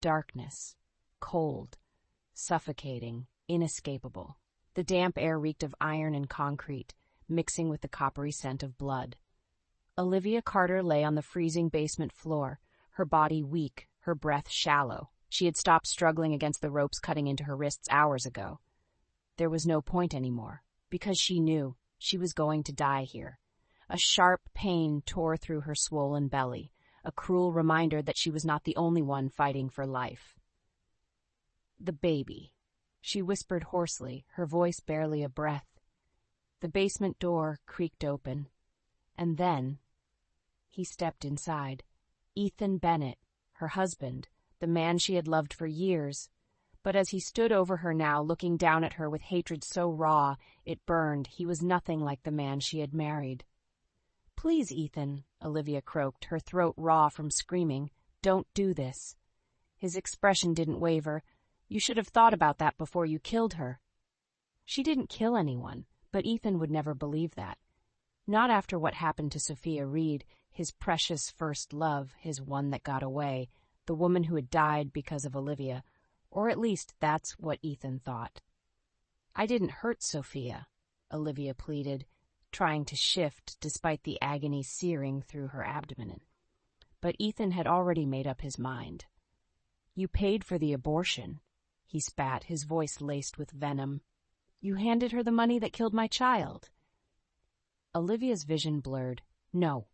Darkness. Cold. Suffocating. Inescapable. The damp air reeked of iron and concrete, mixing with the coppery scent of blood. Olivia Carter lay on the freezing basement floor, her body weak, her breath shallow. She had stopped struggling against the ropes cutting into her wrists hours ago. There was no point anymore, because she knew she was going to die here. A sharp pain tore through her swollen belly, a cruel reminder that she was not the only one fighting for life. The baby, she whispered hoarsely, her voice barely a breath. The basement door creaked open, and then he stepped inside. Ethan Bennett, her husband, the man she had loved for years. But as he stood over her now, looking down at her with hatred so raw it burned, he was nothing like the man she had married. "Please, Ethan," Olivia croaked, her throat raw from screaming, "don't do this." His expression didn't waver. "You should have thought about that before you killed her." She didn't kill anyone, but Ethan would never believe that. Not after what happened to Sophia Reed, his precious first love, his one that got away, the woman who had died because of Olivia, or at least that's what Ethan thought. "I didn't hurt Sophia," Olivia pleaded, trying to shift despite the agony searing through her abdomen. But Ethan had already made up his mind. "You paid for the abortion," he spat, his voice laced with venom. "You handed her the money that killed my child." Olivia's vision blurred. No,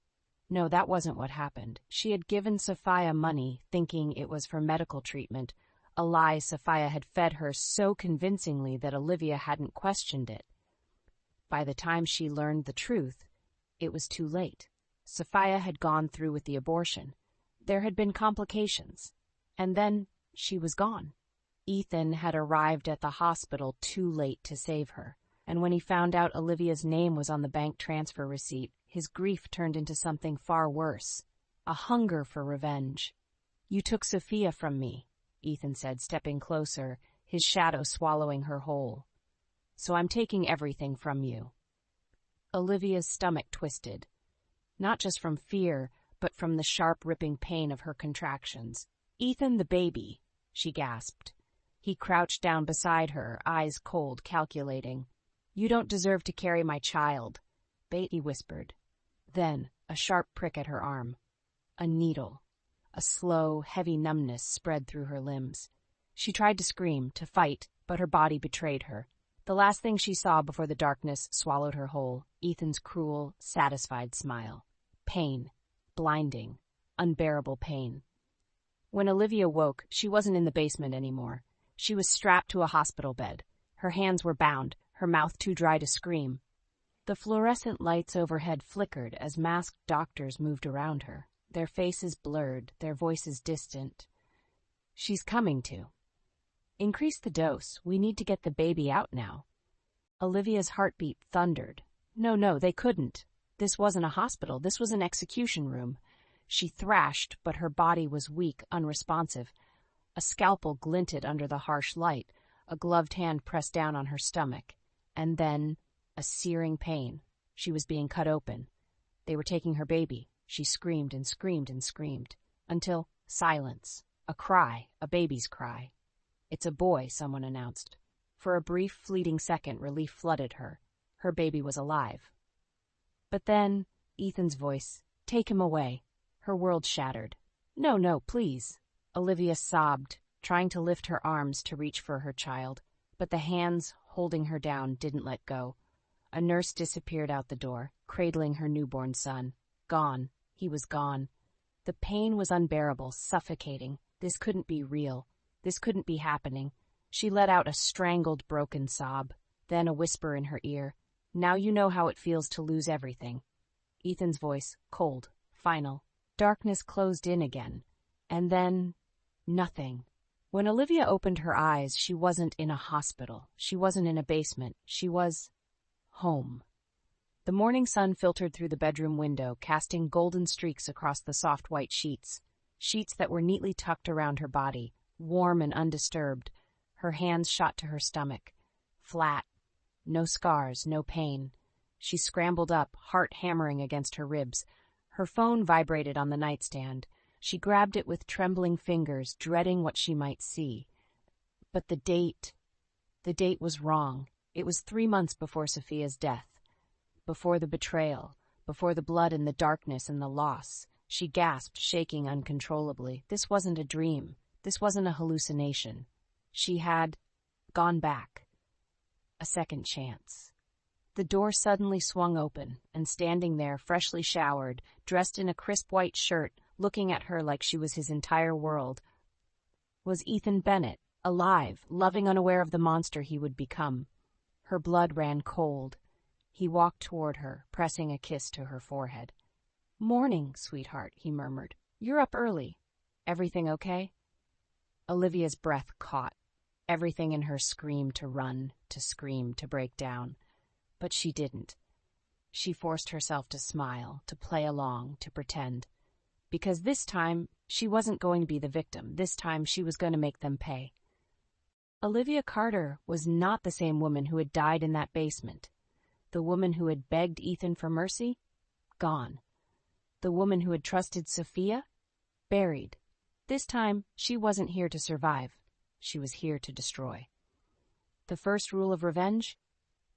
that wasn't what happened. She had given Sophia money, thinking it was for medical treatment, a lie Sophia had fed her so convincingly that Olivia hadn't questioned it. By the time she learned the truth, it was too late. Sophia had gone through with the abortion. There had been complications. And then she was gone. Ethan had arrived at the hospital too late to save her. And when he found out Olivia's name was on the bank transfer receipt, his grief turned into something far worse, a hunger for revenge. "You took Sophia from me," Ethan said, stepping closer, his shadow swallowing her whole. "So I'm taking everything from you." Olivia's stomach twisted, not just from fear, but from the sharp, ripping pain of her contractions. "Ethan, the baby," she gasped. He crouched down beside her, eyes cold, calculating. "You don't deserve to carry my child," he whispered. Then, a sharp prick at her arm. A needle. A slow, heavy numbness spread through her limbs. She tried to scream, to fight, but her body betrayed her. The last thing she saw before the darkness swallowed her whole, Ethan's cruel, satisfied smile. Pain. Blinding. Unbearable pain. When Olivia woke, she wasn't in the basement anymore. She was strapped to a hospital bed. Her hands were bound, her mouth too dry to scream. The fluorescent lights overhead flickered as masked doctors moved around her, their faces blurred, their voices distant. "She's coming to. Increase the dose. We need to get the baby out now." Olivia's heartbeat thundered. No, they couldn't. This wasn't a hospital. This was an execution room. She thrashed, but her body was weak, unresponsive. A scalpel glinted under the harsh light, a gloved hand pressed down on her stomach. And then, a searing pain. She was being cut open. They were taking her baby. She screamed and screamed and screamed. Until silence. A cry, a baby's cry. "It's a boy," someone announced. For a brief, fleeting second, relief flooded her. Her baby was alive. But then, Ethan's voice, "Take him away." Her world shattered. No, please." Olivia sobbed, trying to lift her arms to reach for her child, but the hands holding her down didn't let go. A nurse disappeared out the door, cradling her newborn son. Gone. He was gone. The pain was unbearable, suffocating. This couldn't be real. This couldn't be happening. She let out a strangled, broken sob, then a whisper in her ear. "Now you know how it feels to lose everything." Ethan's voice, cold, final. Darkness closed in again. And then, nothing. When Olivia opened her eyes, she wasn't in a hospital. She wasn't in a basement. She was home. The morning sun filtered through the bedroom window, casting golden streaks across the soft white sheets. Sheets that were neatly tucked around her body, warm and undisturbed. Her hands shot to her stomach. Flat. No scars, no pain. She scrambled up, heart hammering against her ribs. Her phone vibrated on the nightstand. She grabbed it with trembling fingers, dreading what she might see. But the date was wrong. It was 3 months before Sophia's death. Before the betrayal, before the blood and the darkness and the loss. She gasped, shaking uncontrollably. This wasn't a dream. This wasn't a hallucination. She had gone back. A second chance. The door suddenly swung open, and standing there, freshly showered, dressed in a crisp white shirt, looking at her like she was his entire world, was Ethan Bennett, alive, loving, unaware of the monster he would become. Her blood ran cold. He walked toward her, pressing a kiss to her forehead. "Morning, sweetheart," he murmured. "You're up early. Everything okay?" Olivia's breath caught. Everything in her screamed to run, to scream, to break down. But she didn't. She forced herself to smile, to play along, to pretend. Because this time, she wasn't going to be the victim. This time, she was going to make them pay. Olivia Carter was not the same woman who had died in that basement. The woman who had begged Ethan for mercy? Gone. The woman who had trusted Sophia? Buried. This time, she wasn't here to survive. She was here to destroy. The first rule of revenge?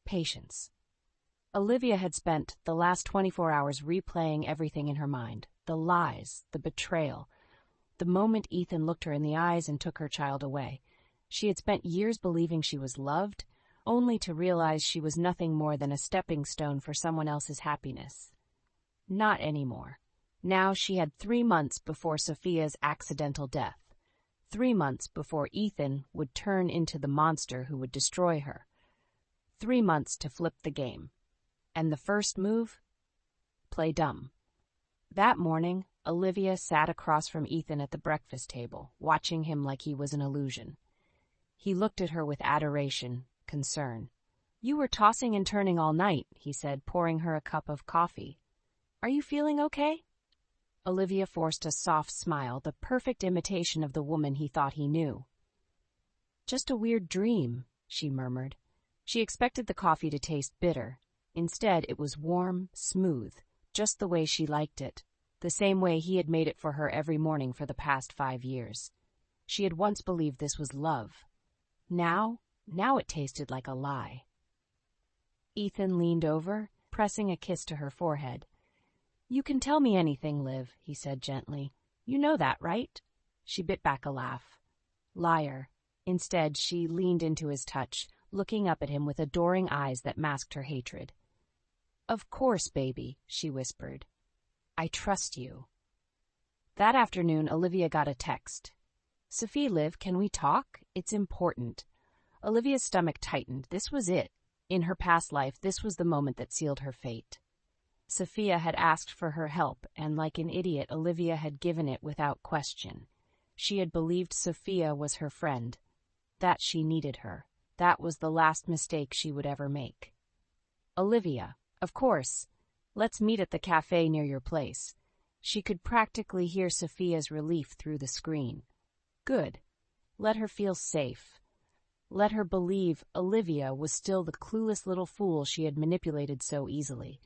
Patience. Olivia had spent the last 24 hours replaying everything in her mind. The lies, the betrayal. The moment Ethan looked her in the eyes and took her child away. She had spent years believing she was loved, only to realize she was nothing more than a stepping stone for someone else's happiness. Not anymore. Now she had 3 months before Sophia's accidental death. 3 months before Ethan would turn into the monster who would destroy her. 3 months to flip the game. And the first move? Play dumb. That morning, Olivia sat across from Ethan at the breakfast table, watching him like he was an illusion. He looked at her with adoration, concern. "You were tossing and turning all night," he said, pouring her a cup of coffee. "Are you feeling okay?" Olivia forced a soft smile, the perfect imitation of the woman he thought he knew. "Just a weird dream," she murmured. She expected the coffee to taste bitter. Instead, it was warm, smooth, just the way she liked it, the same way he had made it for her every morning for the past 5 years. She had once believed this was love. Now it tasted like a lie. Ethan leaned over, pressing a kiss to her forehead. "You can tell me anything, Liv," he said gently. "You know that, right?" She bit back a laugh. Liar. Instead, she leaned into his touch, looking up at him with adoring eyes that masked her hatred. "Of course, baby," she whispered. "I trust you." That afternoon, Olivia got a text. "Sophie, Liv, can we talk? It's important." Olivia's stomach tightened. This was it. In her past life, this was the moment that sealed her fate. Sophia had asked for her help, and like an idiot, Olivia had given it without question. She had believed Sophia was her friend, that she needed her. That was the last mistake she would ever make. "Olivia, of course. Let's meet at the cafe near your place." She could practically hear Sophia's relief through the screen. Good. Let her feel safe. Let her believe Olivia was still the clueless little fool she had manipulated so easily.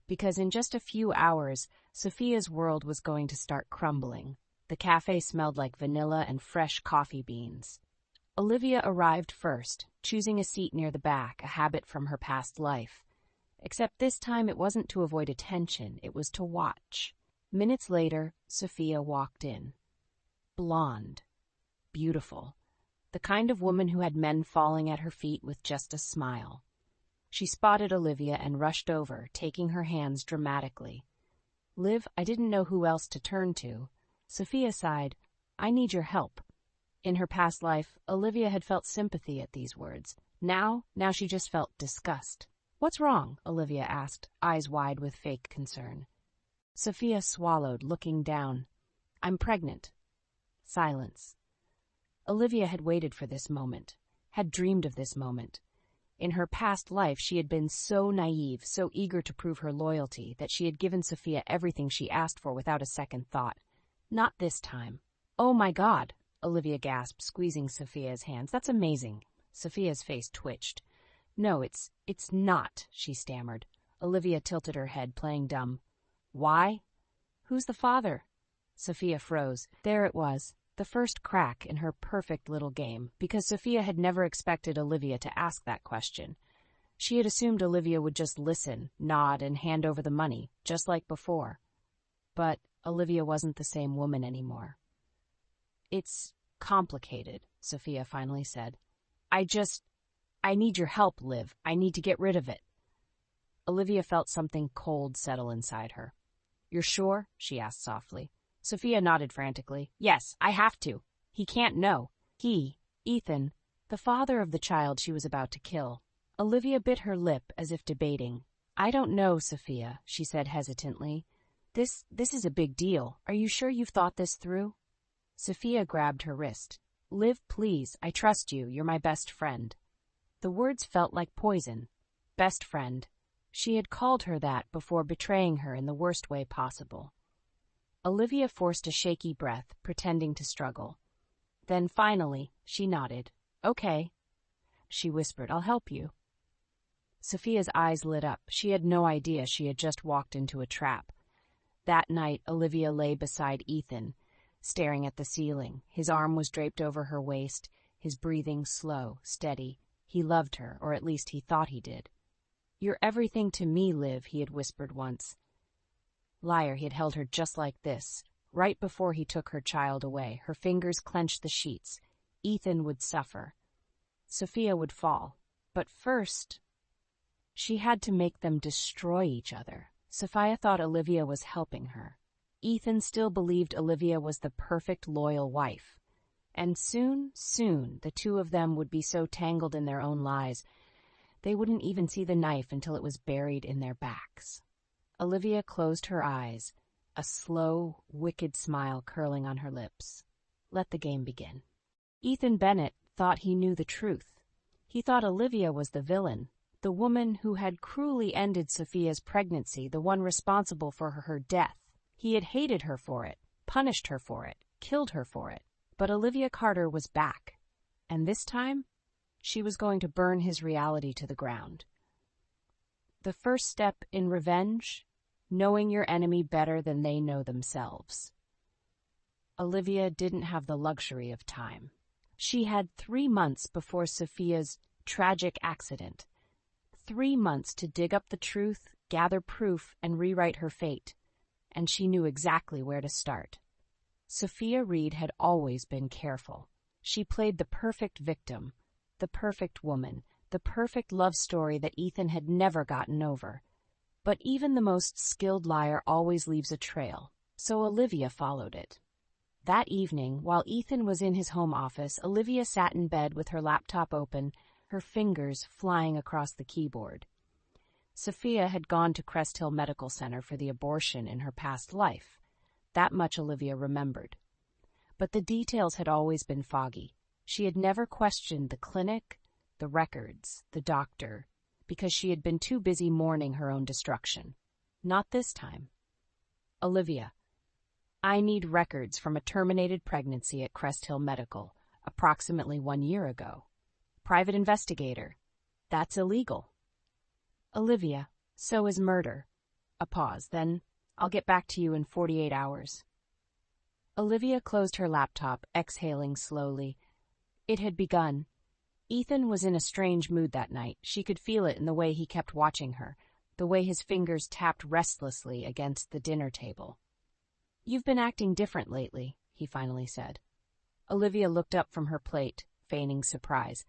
Because in just a few hours, Sophia's world was going to start crumbling. The cafe smelled like vanilla and fresh coffee beans. Olivia arrived first, choosing a seat near the back, a habit from her past life. Except this time it wasn't to avoid attention, it was to watch. Minutes later, Sophia walked in. Blonde. Beautiful. The kind of woman who had men falling at her feet with just a smile. She spotted Olivia and rushed over, taking her hands dramatically. "Liv, I didn't know who else to turn to." Sophia sighed. "I need your help." In her past life, Olivia had felt sympathy at these words. Now she just felt disgust. "What's wrong?" Olivia asked, eyes wide with fake concern. Sophia swallowed, looking down. "I'm pregnant." Silence. Olivia had waited for this moment, had dreamed of this moment. In her past life, she had been so naive, so eager to prove her loyalty, that she had given Sophia everything she asked for without a second thought. Not this time. "Oh my God," Olivia gasped, squeezing Sophia's hands. "That's amazing." Sophia's face twitched. "No, it's not," she stammered. Olivia tilted her head, playing dumb. "Why? Who's the father?" Sophia froze. There it was, the first crack in her perfect little game, because Sophia had never expected Olivia to ask that question. She had assumed Olivia would just listen, nod, and hand over the money, just like before. But Olivia wasn't the same woman anymore. "It's complicated," Sophia finally said. I need your help, Liv. I need to get rid of it." Olivia felt something cold settle inside her. "You're sure?" she asked softly. Sophia nodded frantically. "Yes, I have to. He can't know. He, Ethan, the father of the child she was about to kill." Olivia bit her lip as if debating. "I don't know, Sophia," she said hesitantly. This is a big deal. Are you sure you've thought this through?" Sophia grabbed her wrist. "Liv, please, I trust you. You're my best friend." The words felt like poison. Best friend. She had called her that before betraying her in the worst way possible. Olivia forced a shaky breath, pretending to struggle. Then finally, she nodded. "Okay," she whispered. "I'll help you." Sophia's eyes lit up. She had no idea she had just walked into a trap. That night, Olivia lay beside Ethan, staring at the ceiling. His arm was draped over her waist, his breathing slow, steady. He loved her, or at least he thought he did. "You're everything to me, Liv," he had whispered once. Liar, he had held her just like this. Right before he took her child away, her fingers clenched the sheets. Ethan would suffer. Sophia would fall. But first, she had to make them destroy each other. Sophia thought Olivia was helping her. Ethan still believed Olivia was the perfect, loyal wife. And soon, the two of them would be so tangled in their own lies, they wouldn't even see the knife until it was buried in their backs. Olivia closed her eyes, a slow, wicked smile curling on her lips. Let the game begin. Ethan Bennett thought he knew the truth. He thought Olivia was the villain, the woman who had cruelly ended Sophia's pregnancy, the one responsible for her death. He had hated her for it, punished her for it, killed her for it. But Olivia Carter was back, and this time, she was going to burn his reality to the ground. The first step in revenge, knowing your enemy better than they know themselves. Olivia didn't have the luxury of time. She had 3 months before Sophia's tragic accident. 3 months to dig up the truth, gather proof, and rewrite her fate. And she knew exactly where to start. Sophia Reed had always been careful. She played the perfect victim, the perfect woman, the perfect love story that Ethan had never gotten over. But even the most skilled liar always leaves a trail, so Olivia followed it. That evening, while Ethan was in his home office, Olivia sat in bed with her laptop open, her fingers flying across the keyboard. Sophia had gone to Crest Hill Medical Center for the abortion in her past life. That much Olivia remembered. But the details had always been foggy. She had never questioned the clinic, the records, the doctor, because she had been too busy mourning her own destruction. Not this time. "Olivia, I need records from a terminated pregnancy at Crest Hill Medical, approximately 1 year ago. Private investigator. That's illegal." "Olivia, so is murder." A pause, then, "I'll get back to you in 48 hours. Olivia closed her laptop, exhaling slowly. It had begun. Ethan was in a strange mood that night. She could feel it in the way he kept watching her, the way his fingers tapped restlessly against the dinner table. "You've been acting different lately," he finally said. Olivia looked up from her plate, feigning surprise.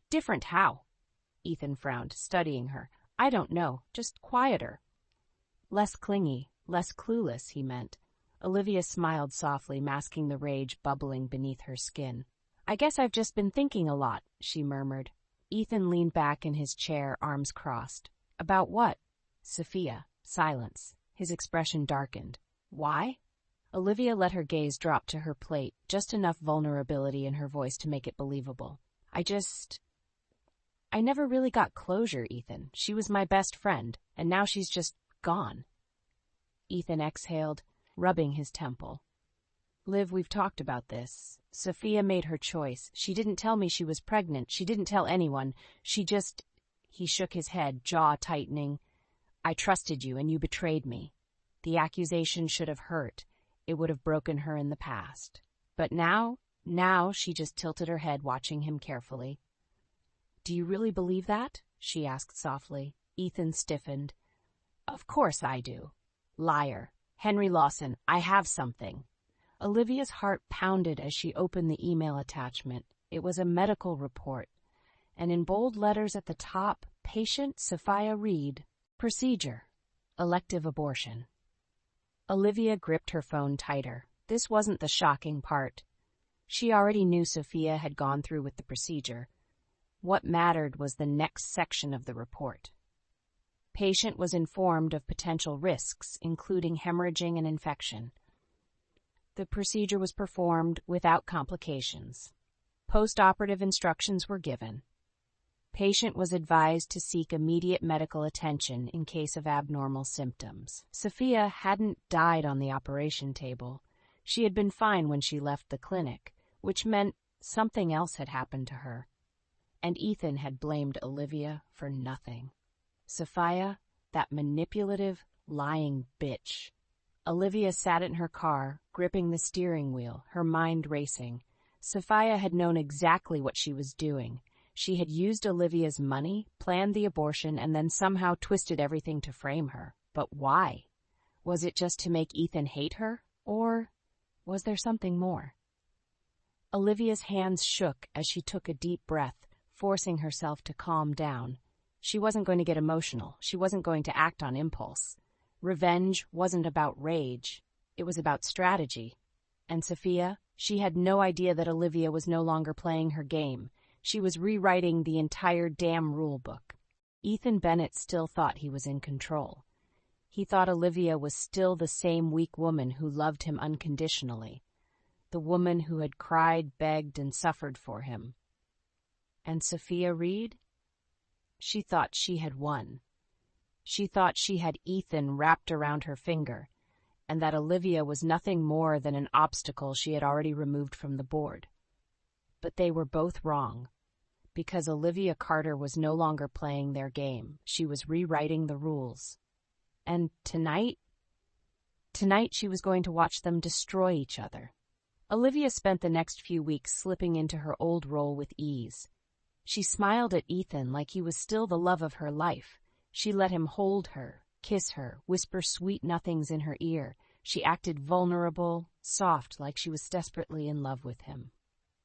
"Different how?" Ethan frowned, studying her. "I don't know, just quieter." "Less clingy, less clueless," he meant. Olivia smiled softly, masking the rage bubbling beneath her skin. "I guess I've just been thinking a lot," she murmured. Ethan leaned back in his chair, arms crossed. "About what?" "Sophia." Silence. His expression darkened. "Why?" Olivia let her gaze drop to her plate, just enough vulnerability in her voice to make it believable. I never really got closure, Ethan. She was my best friend, and now she's just gone." Ethan exhaled, rubbing his temple. "Liv, we've talked about this. Sophia made her choice. She didn't tell me she was pregnant. She didn't tell anyone. She just—" He shook his head, jaw tightening. "I trusted you, and you betrayed me. The accusation should have hurt. It would have broken her in the past. But now she just tilted her head, watching him carefully. "Do you really believe that?" she asked softly. Ethan stiffened. "Of course I do. Liar. Henry Lawson, I have something." Olivia's heart pounded as she opened the email attachment. It was a medical report, and in bold letters at the top, Patient Sophia Reed. Procedure. Elective abortion. Olivia gripped her phone tighter. This wasn't the shocking part. She already knew Sophia had gone through with the procedure. What mattered was the next section of the report. Patient was informed of potential risks, including hemorrhaging and infection. The procedure was performed without complications. Post-operative instructions were given. Patient was advised to seek immediate medical attention in case of abnormal symptoms. Sophia hadn't died on the operation table. She had been fine when she left the clinic, which meant something else had happened to her. And Ethan had blamed Olivia for nothing. Sophia, that manipulative, lying bitch. Olivia sat in her car, gripping the steering wheel, her mind racing. Sophia had known exactly what she was doing. She had used Olivia's money, planned the abortion, and then somehow twisted everything to frame her. But why? Was it just to make Ethan hate her? Or was there something more? Olivia's hands shook as she took a deep breath, forcing herself to calm down. She wasn't going to get emotional. She wasn't going to act on impulse. Revenge wasn't about rage. It was about strategy. And Sophia, she had no idea that Olivia was no longer playing her game. She was rewriting the entire damn rule book. Ethan Bennett still thought he was in control. He thought Olivia was still the same weak woman who loved him unconditionally, the woman who had cried, begged, and suffered for him. And Sophia Reed? She thought she had won. She thought she had Ethan wrapped around her finger, and that Olivia was nothing more than an obstacle she had already removed from the board. But they were both wrong, because Olivia Carter was no longer playing their game. She was rewriting the rules. And tonight she was going to watch them destroy each other. Olivia spent the next few weeks slipping into her old role with ease. She smiled at Ethan like he was still the love of her life. She let him hold her, kiss her, whisper sweet nothings in her ear. She acted vulnerable, soft, like she was desperately in love with him.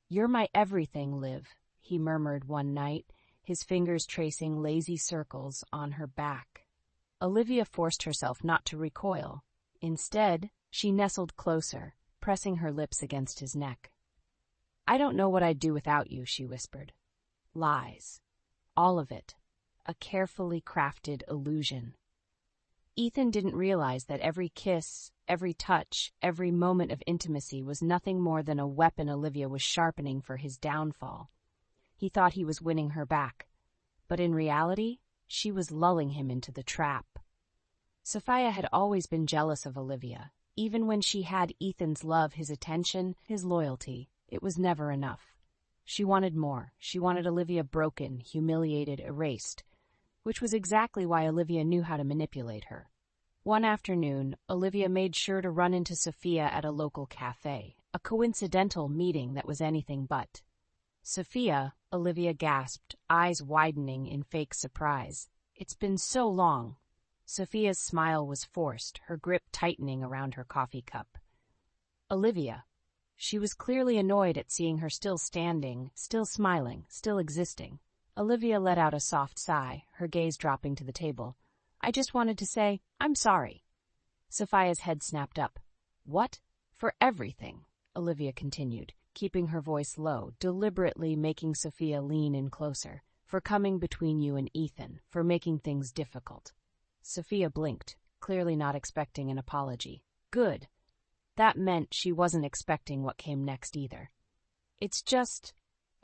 "You're my everything, Liv," he murmured one night, his fingers tracing lazy circles on her back. Olivia forced herself not to recoil. Instead, she nestled closer, pressing her lips against his neck. "I don't know what I'd do without you," she whispered. Lies. All of it. A carefully crafted illusion. Ethan didn't realize that every kiss, every touch, every moment of intimacy was nothing more than a weapon Olivia was sharpening for his downfall. He thought he was winning her back, but in reality, she was lulling him into the trap. Sophia had always been jealous of Olivia. Even when she had Ethan's love, his attention, his loyalty, it was never enough. She wanted more. She wanted Olivia broken, humiliated, erased, which was exactly why Olivia knew how to manipulate her. One afternoon, Olivia made sure to run into Sophia at a local cafe, a coincidental meeting that was anything but. "Sophia," Olivia gasped, eyes widening in fake surprise. "It's been so long." Sophia's smile was forced, her grip tightening around her coffee cup. "Olivia." She was clearly annoyed at seeing her still standing, still smiling, still existing. Olivia let out a soft sigh, her gaze dropping to the table. "I just wanted to say, I'm sorry." Sophia's head snapped up. "What? For everything," Olivia continued, keeping her voice low, deliberately making Sophia lean in closer. "For coming between you and Ethan, for making things difficult." Sophia blinked, clearly not expecting an apology. Good. That meant she wasn't expecting what came next either. "It's just..."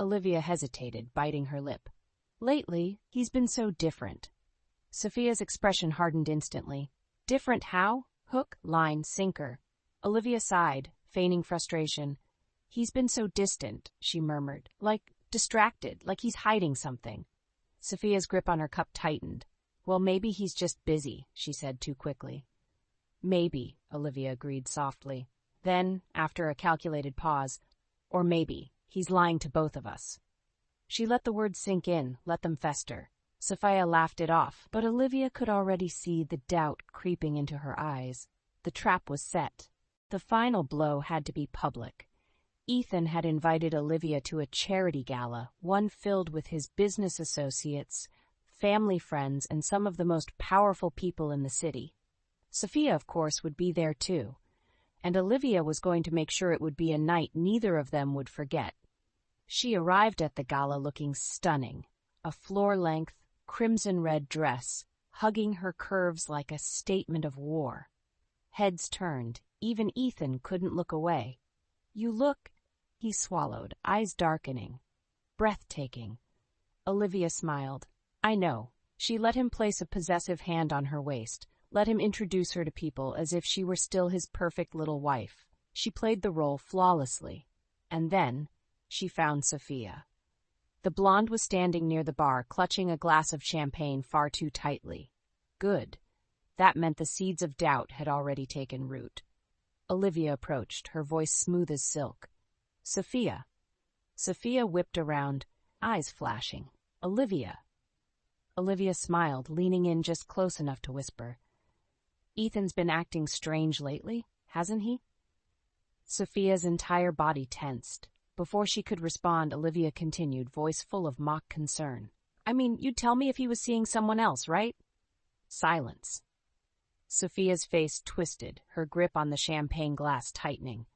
Olivia hesitated, biting her lip. "Lately, he's been so different." Sophia's expression hardened instantly. "Different how? Hook, line, sinker." Olivia sighed, feigning frustration. "He's been so distant," she murmured, "like distracted, like he's hiding something." Sophia's grip on her cup tightened. "Well, maybe he's just busy," she said too quickly. "Maybe," Olivia agreed softly. Then, after a calculated pause, or maybe he's lying to both of us. She let the words sink in, let them fester. Sophia laughed it off, but Olivia could already see the doubt creeping into her eyes. The trap was set. The final blow had to be public. Ethan had invited Olivia to a charity gala, one filled with his business associates, family friends, and some of the most powerful people in the city. Sophia, of course, would be there too, and Olivia was going to make sure it would be a night neither of them would forget. She arrived at the gala looking stunning, a floor-length, crimson-red dress, hugging her curves like a statement of war. Heads turned, even Ethan couldn't look away. "You look," he swallowed, eyes darkening. "Breathtaking." Olivia smiled. "I know." She let him place a possessive hand on her waist, let him introduce her to people as if she were still his perfect little wife. She played the role flawlessly. And then she found Sophia. The blonde was standing near the bar, clutching a glass of champagne far too tightly. Good. That meant the seeds of doubt had already taken root. Olivia approached, her voice smooth as silk. "Sophia." Sophia whipped around, eyes flashing. "Olivia." Olivia smiled, leaning in just close enough to whisper, "Ethan's been acting strange lately, hasn't he?" Sophia's entire body tensed. Before she could respond, Olivia continued, voice full of mock concern. "I mean, you'd tell me if he was seeing someone else, right?" Silence. Sophia's face twisted, her grip on the champagne glass tightening.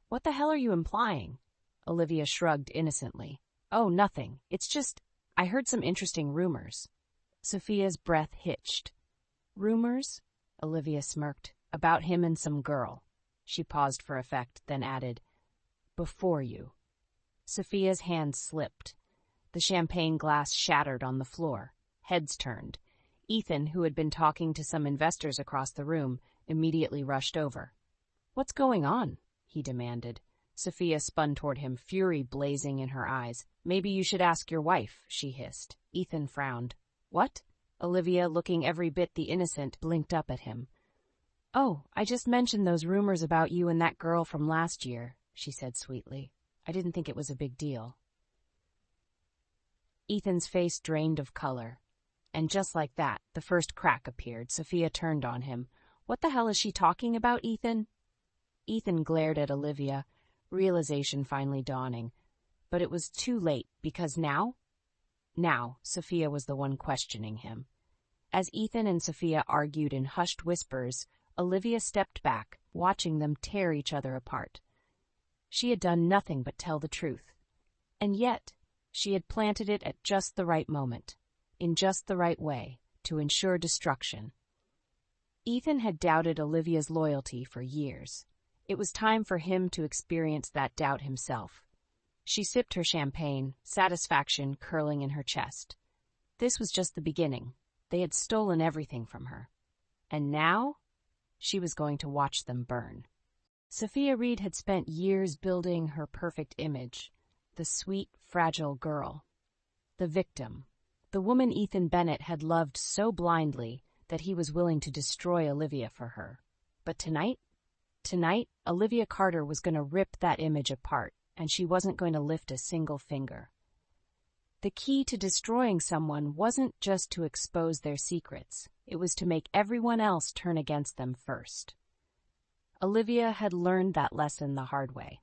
"What the hell are you implying?" Olivia shrugged innocently. "Oh, nothing. It's just, I heard some interesting rumors." Sophia's breath hitched. "Rumors?" Olivia smirked. "About him and some girl." She paused for effect, then added, "Before you." Sophia's hand slipped. The champagne glass shattered on the floor. Heads turned. Ethan, who had been talking to some investors across the room, immediately rushed over. "What's going on?" he demanded. Sophia spun toward him, fury blazing in her eyes. "Maybe you should ask your wife," she hissed. Ethan frowned. "What?" Olivia, looking every bit the innocent, blinked up at him. "Oh, I just mentioned those rumors about you and that girl from last year," she said sweetly. "I didn't think it was a big deal." Ethan's face drained of color. And just like that, the first crack appeared. Sophia turned on him. "What the hell is she talking about, Ethan?" Ethan glared at Olivia, realization finally dawning. But it was too late, because now, Sophia was the one questioning him. As Ethan and Sophia argued in hushed whispers, Olivia stepped back, watching them tear each other apart. She had done nothing but tell the truth. And yet, she had planted it at just the right moment, in just the right way, to ensure destruction. Ethan had doubted Olivia's loyalty for years. It was time for him to experience that doubt himself. She sipped her champagne, satisfaction curling in her chest. This was just the beginning. They had stolen everything from her. And now, she was going to watch them burn. Sophia Reed had spent years building her perfect image, the sweet, fragile girl, the victim, the woman Ethan Bennett had loved so blindly that he was willing to destroy Olivia for her. But tonight, Olivia Carter was going to rip that image apart, and she wasn't going to lift a single finger. The key to destroying someone wasn't just to expose their secrets. It was to make everyone else turn against them first. Olivia had learned that lesson the hard way.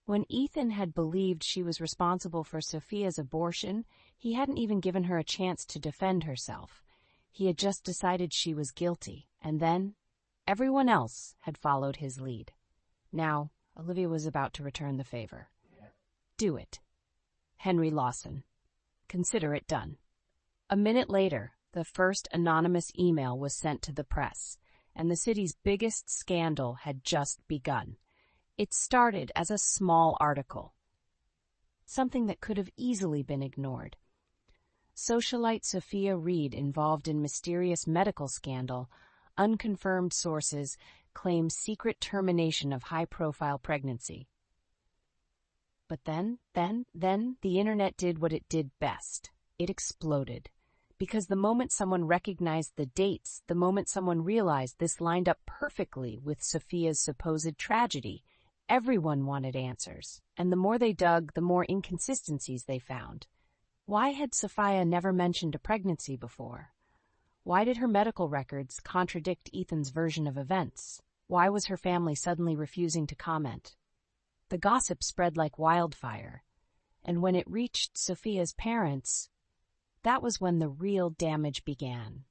When Ethan had believed she was responsible for Sophia's abortion, he hadn't even given her a chance to defend herself. He had just decided she was guilty, and then everyone else had followed his lead. Now, Olivia was about to return the favor. Do it. Henry Lawson. Consider it done. A minute later, the first anonymous email was sent to the press, and the city's biggest scandal had just begun. It started as a small article, something that could have easily been ignored. Socialite Sophia Reed involved in mysterious medical scandal. Unconfirmed sources claim secret termination of high-profile pregnancy. But then, the internet did what it did best. It exploded. Because the moment someone recognized the dates, the moment someone realized this lined up perfectly with Sophia's supposed tragedy, Everyone wanted answers, and the more they dug, the more inconsistencies they found. Why had Sophia never mentioned a pregnancy before? Why did her medical records contradict Ethan's version of events? Why was her family suddenly refusing to comment? The gossip spread like wildfire, and when it reached Sophia's parents, that was when the real damage began.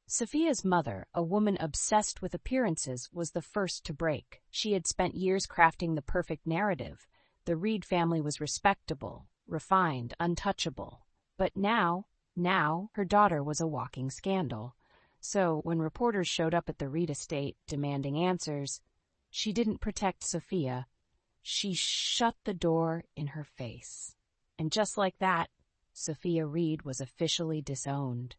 Sophia's mother, a woman obsessed with appearances, was the first to break. She had spent years crafting the perfect narrative. The Reed family was respectable, refined, untouchable. But now, her daughter was a walking scandal. So, when reporters showed up at the Reed estate demanding answers, she didn't protect Sophia. She shut the door in her face. And just like that, Sophia Reed was officially disowned.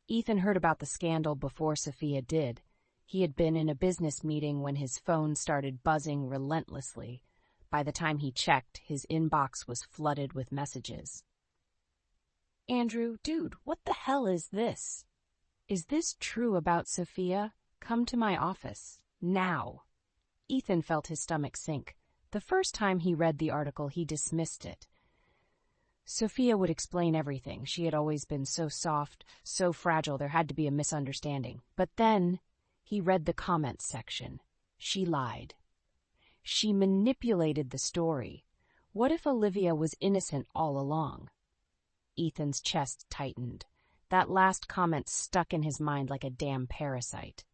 Ethan heard about the scandal before Sophia did. He had been in a business meeting when his phone started buzzing relentlessly. By the time he checked, his inbox was flooded with messages. "Andrew, dude, what the hell is this? Is this true about Sophia? Come to my office. Now." Ethan felt his stomach sink. The first time he read the article, he dismissed it. Sophia would explain everything. She had always been so soft, so fragile, there had to be a misunderstanding. But then he read the comments section. She lied. She manipulated the story. What if Olivia was innocent all along? Ethan's chest tightened. That last comment stuck in his mind like a damn parasite.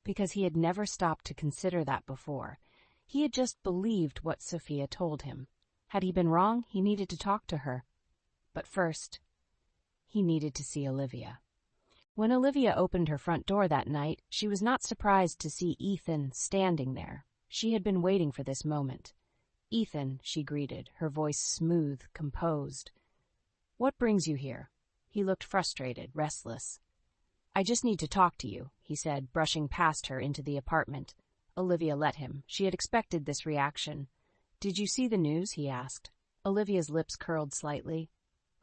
Because he had never stopped to consider that before. He had just believed what Sophia told him. Had he been wrong, he needed to talk to her. But first, he needed to see Olivia. When Olivia opened her front door that night, she was not surprised to see Ethan standing there. She had been waiting for this moment. "Ethan," she greeted, her voice smooth, composed. "What brings you here?" He looked frustrated, restless. "I just need to talk to you," he said, brushing past her into the apartment. Olivia let him. She had expected this reaction. "Did you see the news?" he asked. Olivia's lips curled slightly.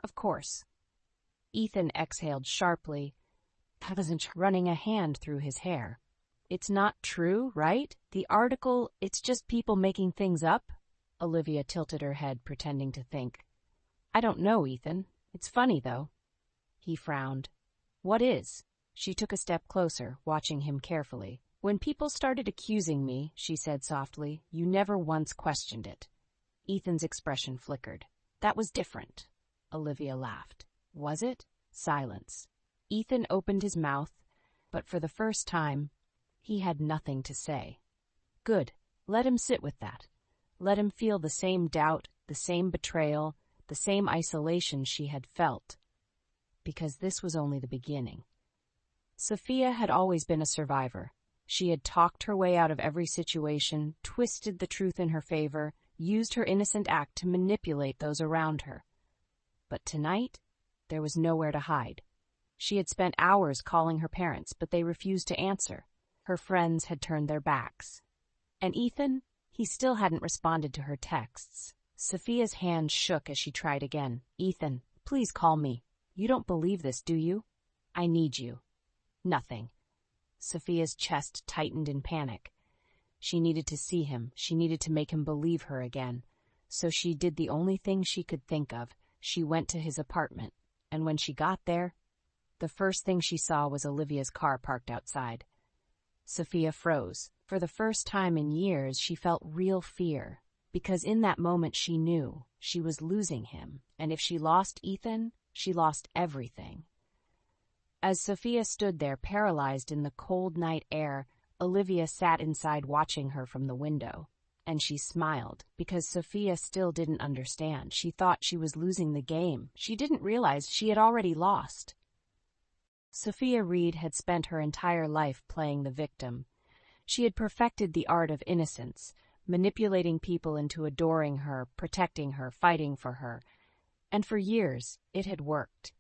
"Of course." Ethan exhaled sharply, running a hand through his hair. "It's not true, right? The article, it's just people making things up?" Olivia tilted her head, pretending to think. "I don't know, Ethan. It's funny, though." He frowned. "What is?" She took a step closer, watching him carefully. "When people started accusing me," she said softly, "you never once questioned it." Ethan's expression flickered. "That was different." Olivia laughed. "Was it?" Silence. Ethan opened his mouth, but for the first time, he had nothing to say. Good. Let him sit with that. Let him feel the same doubt, the same betrayal, the same isolation she had felt. Because this was only the beginning. Sophia had always been a survivor. She had talked her way out of every situation, twisted the truth in her favor, used her innocent act to manipulate those around her. But tonight, there was nowhere to hide. She had spent hours calling her parents, but they refused to answer. Her friends had turned their backs. And Ethan, he still hadn't responded to her texts. Sophia's hand shook as she tried again. "Ethan, please call me. You don't believe this, do you? I need you." Nothing. Sophia's chest tightened in panic. She needed to see him. She needed to make him believe her again. So she did the only thing she could think of. She went to his apartment. And when she got there, the first thing she saw was Olivia's car parked outside. Sophia froze. For the first time in years, she felt real fear. Because in that moment she knew she was losing him. And if she lost Ethan, she lost everything. As Sophia stood there paralyzed in the cold night air, Olivia sat inside watching her from the window. And she smiled, because Sophia still didn't understand. She thought she was losing the game. She didn't realize she had already lost. Sophia Reed had spent her entire life playing the victim. She had perfected the art of innocence, manipulating people into adoring her, protecting her, fighting for her. And for years, it had worked.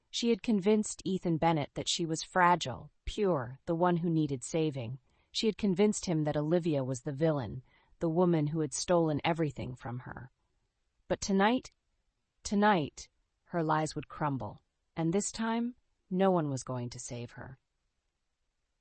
She had convinced Ethan Bennett that she was fragile, pure, the one who needed saving. She had convinced him that Olivia was the villain, the woman who had stolen everything from her. But tonight, her lies would crumble, and this time, no one was going to save her.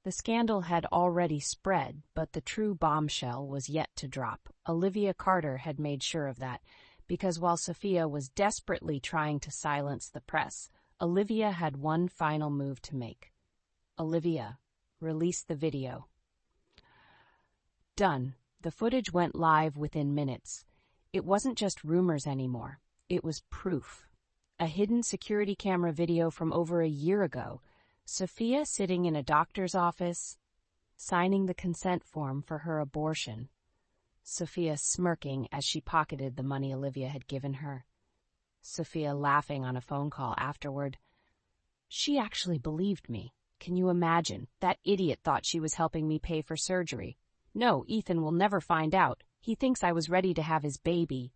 The scandal had already spread, but the true bombshell was yet to drop. Olivia Carter had made sure of that, because while Sophia was desperately trying to silence the press, Olivia had one final move to make. Olivia, release the video. Done. The footage went live within minutes. It wasn't just rumors anymore. It was proof. A hidden security camera video from over a year ago. Sophia sitting in a doctor's office, signing the consent form for her abortion. Sophia smirking as she pocketed the money Olivia had given her. Sophia laughing on a phone call afterward. She actually believed me. Can you imagine? That idiot thought she was helping me pay for surgery. No, Ethan will never find out. He thinks I was ready to have his baby.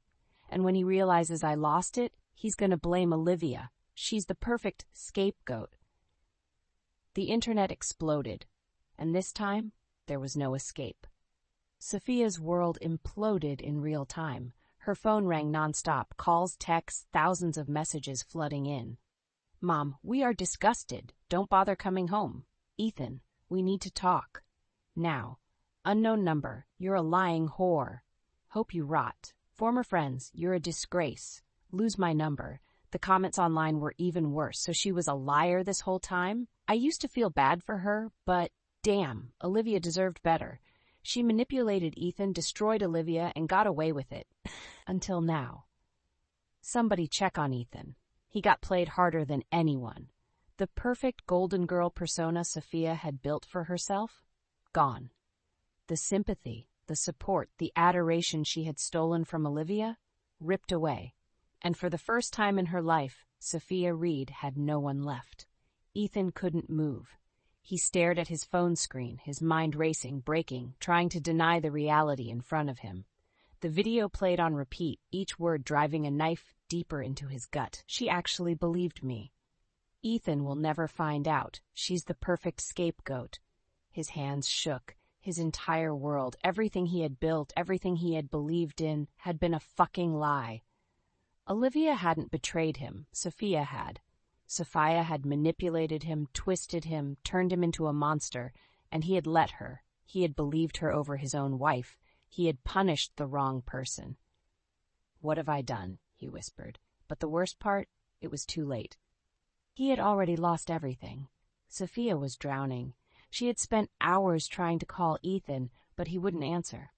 And when he realizes I lost it, he's going to blame Olivia. She's the perfect scapegoat. The internet exploded, and this time, there was no escape. Sophia's world imploded in real time. Her phone rang nonstop, calls, texts, thousands of messages flooding in. Mom, we are disgusted. Don't bother coming home. Ethan, we need to talk. Now. Unknown number, you're a lying whore. Hope you rot. Former friends, you're a disgrace. Lose my number. The comments online were even worse, so she was a liar this whole time? I used to feel bad for her, but damn, Olivia deserved better. She manipulated Ethan, destroyed Olivia, and got away with it. Until now. Somebody check on Ethan. He got played harder than anyone. The perfect golden girl persona Sophia had built for herself? Gone. The sympathy, the support, the adoration she had stolen from Olivia? Ripped away. And for the first time in her life, Sophia Reed had no one left. Ethan couldn't move. He stared at his phone screen, his mind racing, breaking, trying to deny the reality in front of him. The video played on repeat, each word driving a knife deeper into his gut. She actually believed me. Ethan will never find out. She's the perfect scapegoat. His hands shook. His entire world, everything he had built, everything he had believed in, had been a fucking lie. Olivia hadn't betrayed him. Sophia had. Sophia had manipulated him, twisted him, turned him into a monster, and he had let her. He had believed her over his own wife. He had punished the wrong person. What have I done? He whispered. But the worst part, it was too late. He had already lost everything. Sophia was drowning. She had spent hours trying to call Ethan, but he wouldn't answer.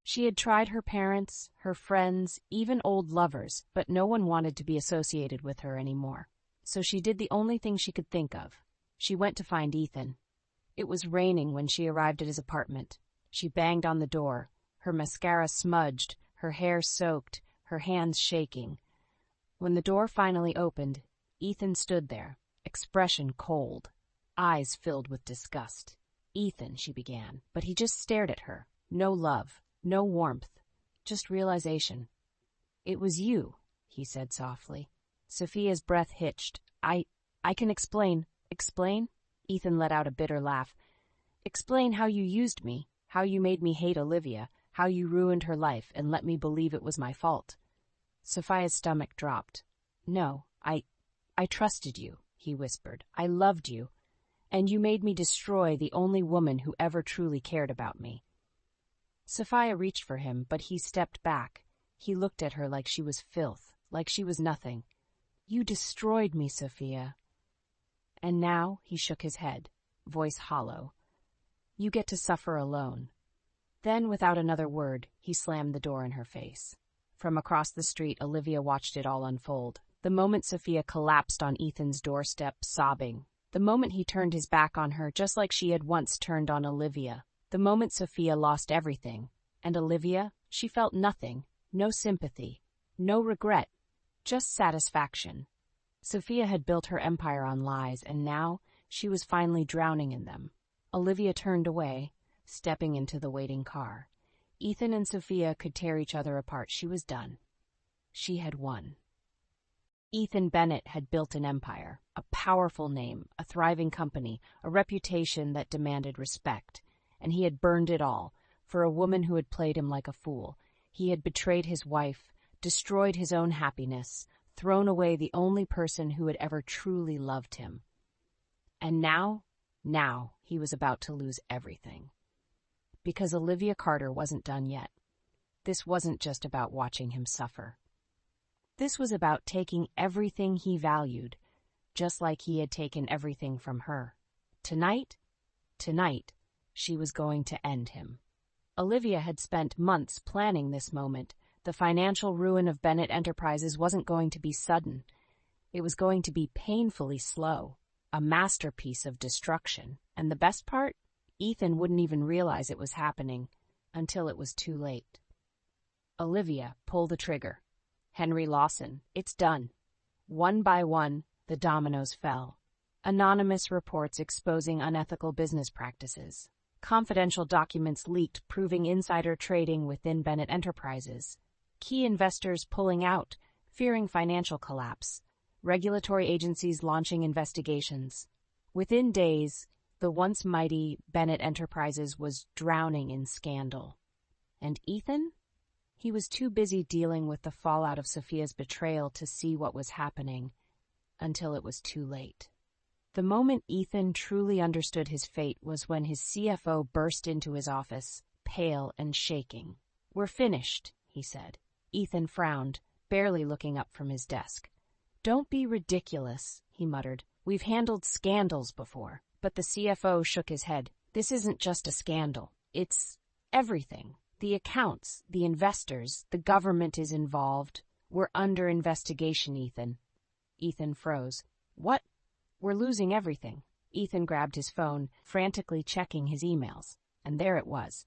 She had tried her parents, her friends, even old lovers, but no one wanted to be associated with her anymore. So she did the only thing she could think of. She went to find Ethan. It was raining when she arrived at his apartment. She banged on the door, her mascara smudged, her hair soaked, her hands shaking. When the door finally opened, Ethan stood there, expression cold. Eyes filled with disgust. Ethan, she began, but he just stared at her. No love, no warmth, just realization. It was you, he said softly. Sophia's breath hitched. I can explain. Explain? Ethan let out a bitter laugh. Explain how you used me, how you made me hate Olivia, how you ruined her life and let me believe it was my fault. Sophia's stomach dropped. No, I trusted you, he whispered. I loved you. And you made me destroy the only woman who ever truly cared about me. Sophia reached for him, but he stepped back. He looked at her like she was filth, like she was nothing. You destroyed me, Sophia. And now he shook his head, voice hollow. You get to suffer alone. Then, without another word, he slammed the door in her face. From across the street, Olivia watched it all unfold. The moment Sophia collapsed on Ethan's doorstep, sobbing. The moment he turned his back on her, just like she had once turned on Olivia. The moment Sophia lost everything. And Olivia, she felt nothing, no sympathy, no regret, just satisfaction. Sophia had built her empire on lies, and now she was finally drowning in them. Olivia turned away, stepping into the waiting car. Ethan and Sophia could tear each other apart. She was done. She had won. Ethan Bennett had built an empire, a powerful name, a thriving company, a reputation that demanded respect. And he had burned it all, for a woman who had played him like a fool. He had betrayed his wife, destroyed his own happiness, thrown away the only person who had ever truly loved him. And now, Now he was about to lose everything. Because Olivia Carter wasn't done yet. This wasn't just about watching him suffer. This was about taking everything he valued, just like he had taken everything from her. Tonight, she was going to end him. Olivia had spent months planning this moment. The financial ruin of Bennett Enterprises wasn't going to be sudden. It was going to be painfully slow, a masterpiece of destruction. And the best part? Ethan wouldn't even realize it was happening until it was too late. Olivia, pull the trigger. Henry Lawson, it's done. One by one, the dominoes fell. Anonymous reports exposing unethical business practices. Confidential documents leaked proving insider trading within Bennett Enterprises. Key investors pulling out, fearing financial collapse. Regulatory agencies launching investigations. Within days, the once mighty Bennett Enterprises was drowning in scandal. And Ethan? He was too busy dealing with the fallout of Sophia's betrayal to see what was happening, until it was too late. The moment Ethan truly understood his fate was when his CFO burst into his office, pale and shaking. "We're finished," he said. Ethan frowned, barely looking up from his desk. "Don't be ridiculous," he muttered. "We've handled scandals before." But the CFO shook his head. "This isn't just a scandal. It's everything. The accounts, the investors, the government is involved. We're under investigation, Ethan." Ethan froze. "What? We're losing everything." Ethan grabbed his phone, frantically checking his emails. And there it was.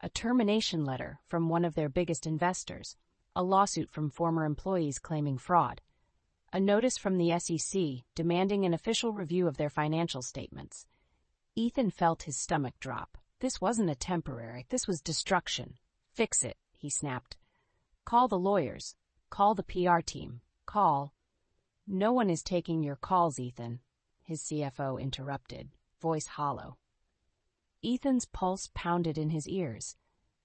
A termination letter from one of their biggest investors. A lawsuit from former employees claiming fraud. A notice from the SEC demanding an official review of their financial statements. Ethan felt his stomach drop. This wasn't a temporary, this was destruction. "Fix it," he snapped. "Call the lawyers. Call the PR team. Call." "No one is taking your calls, Ethan," his CFO interrupted, voice hollow. Ethan's pulse pounded in his ears.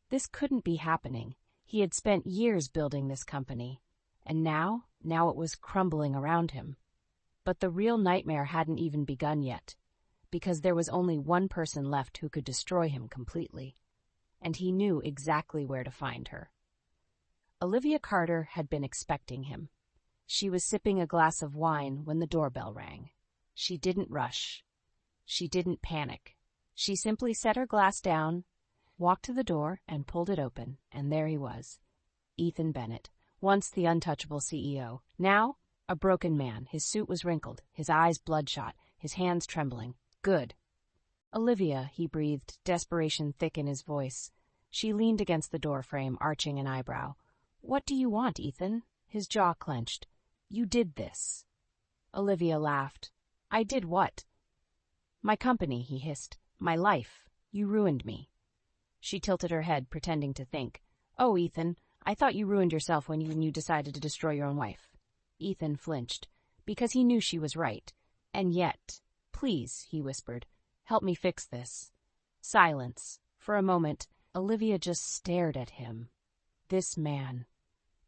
This couldn't be happening. He had spent years building this company, and now it was crumbling around him. But the real nightmare hadn't even begun yet, because there was only one person left who could destroy him completely, and he knew exactly where to find her. Olivia Carter had been expecting him. She was sipping a glass of wine when the doorbell rang. She didn't rush. She didn't panic. She simply set her glass down, walked to the door, and pulled it open, and there he was. Ethan Bennett, once the untouchable CEO, now a broken man. His suit was wrinkled, his eyes bloodshot, his hands trembling. "Good." "Olivia," he breathed, desperation thick in his voice. She leaned against the doorframe, arching an eyebrow. "What do you want, Ethan?" His jaw clenched. "You did this." Olivia laughed. "I did what?" "My company," he hissed. "My life. You ruined me." She tilted her head, pretending to think. "Oh, Ethan, I thought you ruined yourself when you decided to destroy your own wife." Ethan flinched, because he knew she was right. "And yet, please," he whispered, "help me fix this." Silence. For a moment, Olivia just stared at him. This man.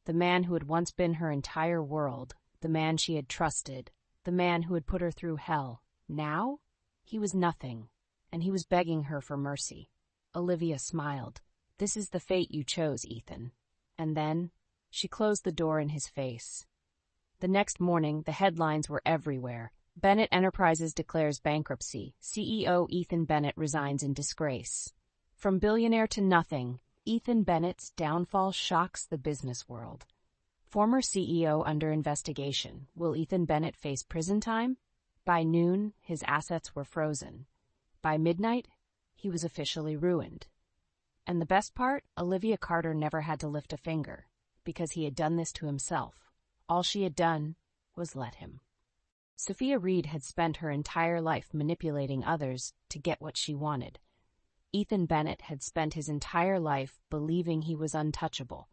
The man who had once been her entire world, the man she had trusted, the man who had put her through hell. Now, he was nothing, and he was begging her for mercy. Olivia smiled. "This is the fate you chose, Ethan." And then, she closed the door in his face. The next morning, the headlines were everywhere. Bennett Enterprises declares bankruptcy. CEO Ethan Bennett resigns in disgrace. From billionaire to nothing, Ethan Bennett's downfall shocks the business world. Former CEO under investigation. Will Ethan Bennett face prison time? By noon, his assets were frozen. By midnight, he was officially ruined. And the best part, Olivia Carter never had to lift a finger, because he had done this to himself. All she had done was let him. Sophia Reed had spent her entire life manipulating others to get what she wanted. Ethan Bennett had spent his entire life believing he was untouchable.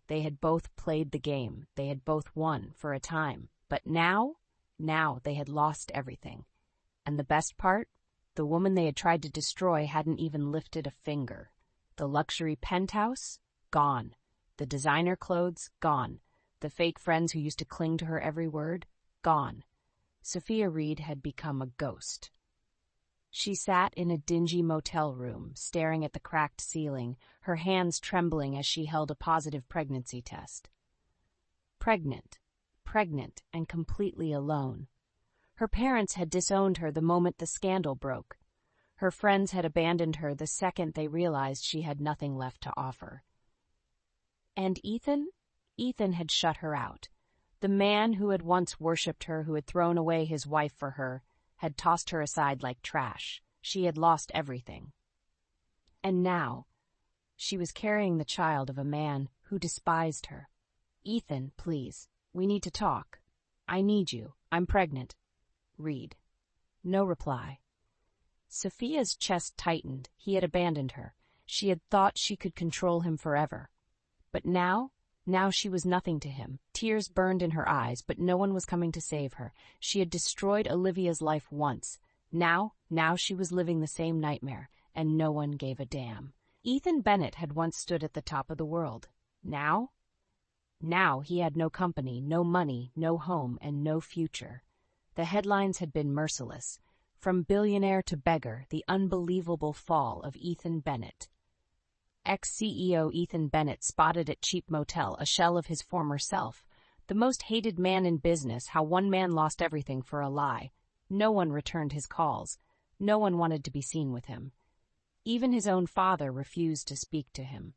They had both played the game. They had both won for a time. But now they had lost everything. And the best part? The woman they had tried to destroy hadn't even lifted a finger. The luxury penthouse? Gone. The designer clothes? Gone. The fake friends who used to cling to her every word? Gone. Sophia Reed had become a ghost. She sat in a dingy motel room, staring at the cracked ceiling, her hands trembling as she held a positive pregnancy test. Pregnant, and completely alone. Her parents had disowned her the moment the scandal broke. Her friends had abandoned her the second they realized she had nothing left to offer. And Ethan? Ethan had shut her out. The man who had once worshipped her, who had thrown away his wife for her, had tossed her aside like trash. She had lost everything. And now, she was carrying the child of a man who despised her. Ethan, please, we need to talk. I need you. I'm pregnant. Reed. No reply. Sophia's chest tightened. He had abandoned her. She had thought she could control him forever. But now she was nothing to him. Tears burned in her eyes, but no one was coming to save her. She had destroyed Olivia's life once. Now she was living the same nightmare, and no one gave a damn. Ethan Bennett had once stood at the top of the world. Now he had no company, no money, no home, and no future. The headlines had been merciless. From billionaire to beggar, the unbelievable fall of Ethan Bennett. Ex-CEO Ethan Bennett spotted at cheap motel, a shell of his former self. The most hated man in business, how one man lost everything for a lie. No one returned his calls. No one wanted to be seen with him. Even his own father refused to speak to him.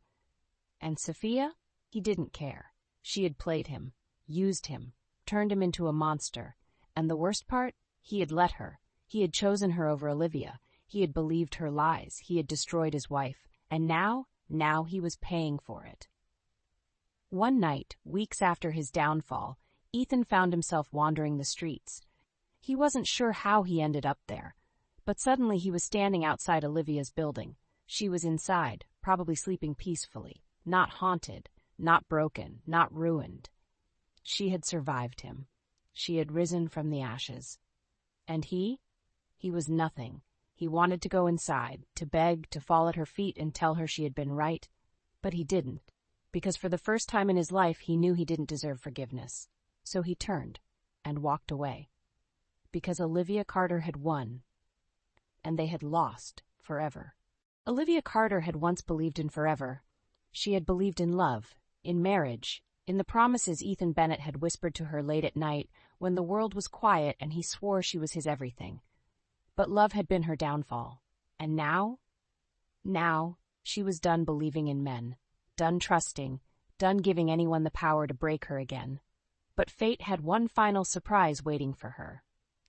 And Sophia? He didn't care. She had played him, used him, turned him into a monster. And the worst part? He had let her. He had chosen her over Olivia. He had believed her lies. He had destroyed his wife. And now he was paying for it. One night, weeks after his downfall, Ethan found himself wandering the streets. He wasn't sure how he ended up there, but suddenly he was standing outside Olivia's building. She was inside, probably sleeping peacefully, not haunted, not broken, not ruined. She had survived him. She had risen from the ashes. And he was nothing. He wanted to go inside, to beg, to fall at her feet and tell her she had been right. But he didn't, because for the first time in his life he knew he didn't deserve forgiveness. So he turned and walked away. Because Olivia Carter had won, and they had lost forever. Olivia Carter had once believed in forever. She had believed in love, in marriage, in the promises Ethan Bennett had whispered to her late at night when the world was quiet and he swore she was his everything. But love had been her downfall. And now she was done believing in men, done trusting, done giving anyone the power to break her again. But fate had one final surprise waiting for her,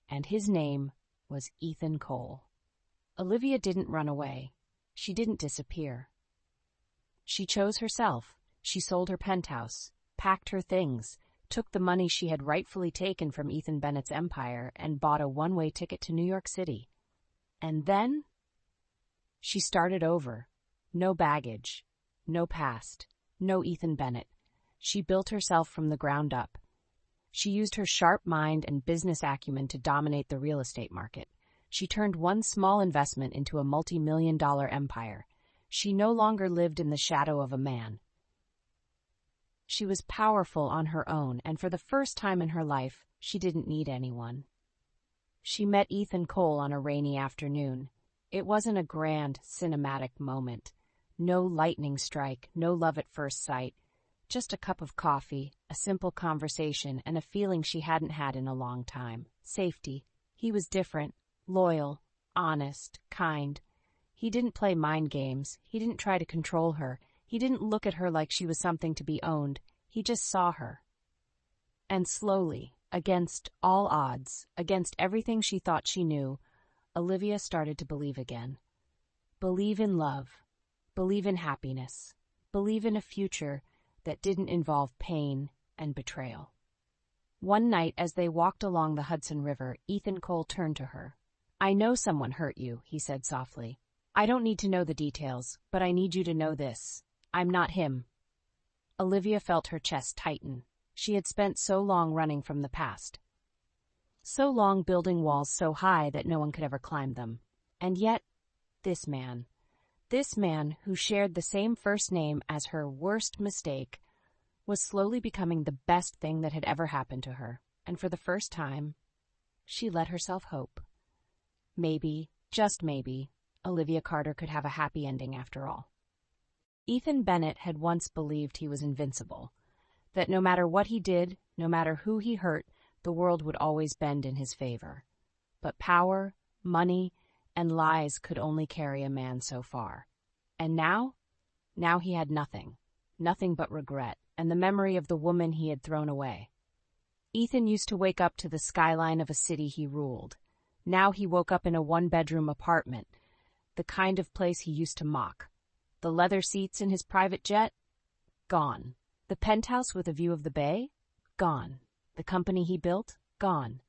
and his name was Ethan Cole. Olivia didn't run away. She didn't disappear. She chose herself. She sold her penthouse, packed her things, took the money she had rightfully taken from Ethan Bennett's empire, and bought a one-way ticket to New York City. And then she started over. No baggage, no past, no Ethan Bennett. She built herself from the ground up. She used her sharp mind and business acumen to dominate the real estate market. She turned one small investment into a multi-million-dollar empire. She no longer lived in the shadow of a man. She was powerful on her own, and for the first time in her life, she didn't need anyone. She met Ethan Cole on a rainy afternoon. It wasn't a grand, cinematic moment. No lightning strike, no love at first sight. Just a cup of coffee, a simple conversation, and a feeling she hadn't had in a long time. Safety. He was different, loyal, honest, kind. He didn't play mind games. He didn't try to control her. He didn't look at her like she was something to be owned. He just saw her. And slowly, against all odds, against everything she thought she knew, Olivia started to believe again. Believe in love. Believe in happiness. Believe in a future that didn't involve pain and betrayal. One night, as they walked along the Hudson River, Ethan Cole turned to her. "I know someone hurt you," he said softly. "I don't need to know the details, but I need you to know this. I'm not him." Olivia felt her chest tighten. She had spent so long running from the past. So long building walls so high that no one could ever climb them. And yet, this man who shared the same first name as her worst mistake, was slowly becoming the best thing that had ever happened to her. And for the first time, she let herself hope. Maybe, just maybe, Olivia Carter could have a happy ending after all. Ethan Bennett had once believed he was invincible, that no matter what he did, no matter who he hurt, the world would always bend in his favor. But power, money, and lies could only carry a man so far. And now he had nothing but regret, and the memory of the woman he had thrown away. Ethan used to wake up to the skyline of a city he ruled. Now he woke up in a one-bedroom apartment, the kind of place he used to mock. The leather seats in his private jet? Gone. The penthouse with a view of the bay? Gone. The company he built? Gone.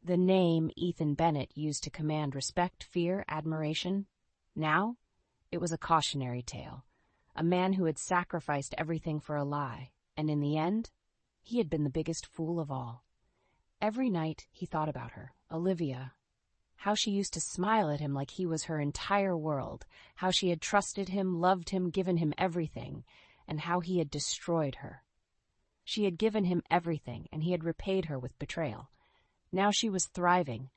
The name Ethan Bennett used to command respect, fear, admiration? Now, it was a cautionary tale. A man who had sacrificed everything for a lie, and in the end, he had been the biggest fool of all. Every night he thought about her, Olivia, how she used to smile at him like he was her entire world, how she had trusted him, loved him, given him everything, and how he had destroyed her. She had given him everything, and he had repaid her with betrayal. Now she was thriving,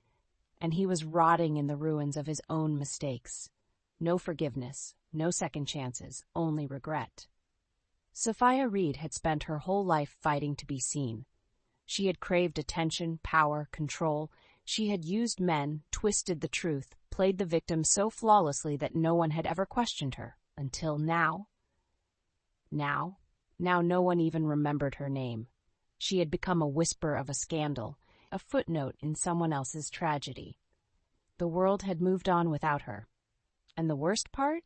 and he was rotting in the ruins of his own mistakes. No forgiveness, no second chances, only regret. Sophia Reed had spent her whole life fighting to be seen. She had craved attention, power, control. She had used men, twisted the truth, played the victim so flawlessly that no one had ever questioned her, until now. Now no one even remembered her name. She had become a whisper of a scandal, a footnote in someone else's tragedy. The world had moved on without her. And the worst part?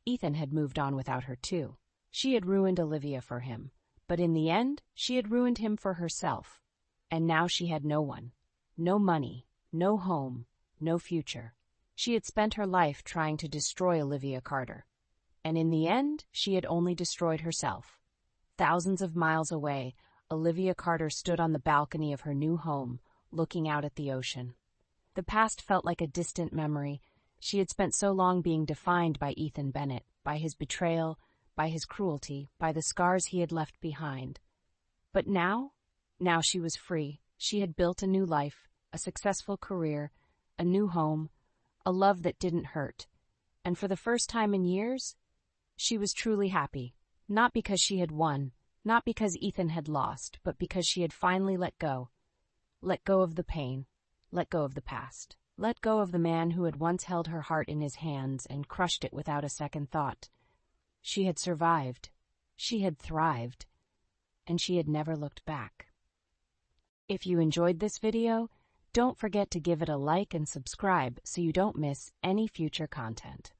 Ethan had moved on without her too. She had ruined Olivia for him, but in the end, she had ruined him for herself. And now she had no one. No money, no home, no future. She had spent her life trying to destroy Olivia Carter. And in the end, she had only destroyed herself. Thousands of miles away, Olivia Carter stood on the balcony of her new home, looking out at the ocean. The past felt like a distant memory. She had spent so long being defined by Ethan Bennett, by his betrayal, by his cruelty, by the scars he had left behind. But now she was free. She had built a new life, a successful career, a new home, a love that didn't hurt. And for the first time in years, she was truly happy. Not because she had won, not because Ethan had lost, but because she had finally let go. Let go of the pain, let go of the past. Let go of the man who had once held her heart in his hands and crushed it without a second thought. She had survived, she had thrived, and she had never looked back. If you enjoyed this video, don't forget to give it a like and subscribe so you don't miss any future content.